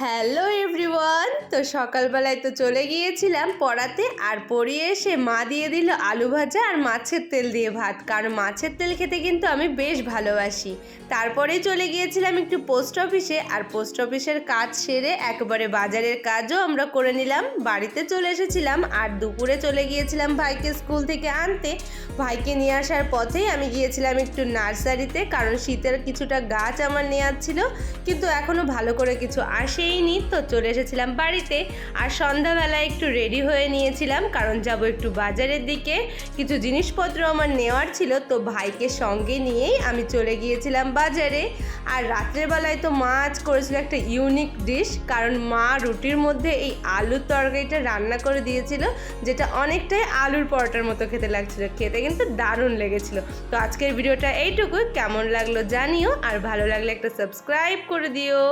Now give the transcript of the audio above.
Hello everyone. তো সকালবেলায় তো চলে গিয়েছিলাম পড়াতে, আর পড়িয়ে এসে মা দিয়ে দিল আলু ভাজা আর মাছের তেল দিয়ে ভাত, কারণ মাছের তেল খেতে কিন্তু আমি বেশ ভালোবাসি। তারপরেই চলে গিয়েছিলাম একটু পোস্ট অফিসে, আর পোস্ট অফিসের কাজ সেরে একবারে বাজারের কাজও আমরা করে নিলাম। বাড়িতে চলে এসেছিলাম আর দুপুরে চলে গিয়েছিলাম ভাইকে স্কুল থেকে আনতে। ভাইকে নিয়ে আসার পথেই আমি গিয়েছিলাম একটু নার্সারিতে, কারণ শীতের কিছুটা গাছ আমার নেওয়ার ছিল, কিন্তু এখনও ভালো করে কিছু আসেইনি। তো চলে এসেছিলাম বাড়িতে, আর সন্ধ্যাবেলায় একটু রেডি হয়ে নিয়েছিলাম, কারণ যাব একটু বাজারের দিকে। কিছু জিনিসপত্র আমার নেওয়ার ছিল, তো ভাইকে সঙ্গে নিয়েই আমি চলে গিয়েছিলাম বাজারে। আর রাত্রের বেলায় তো মা আজ করেছিল একটা ইউনিক ডিশ, কারণ মা রুটির মধ্যে এই আলুর তরকারিটা রান্না করে দিয়েছিল, যেটা অনেকটাই আলুর পরোটার মতো খেতে লাগছিল। খেতে কিন্তু দারুণ লেগেছিল। তো আজকের ভিডিওটা এইটুকুই। কেমন লাগলো জানিও, আর ভালো লাগলে একটা সাবস্ক্রাইব করে দিও।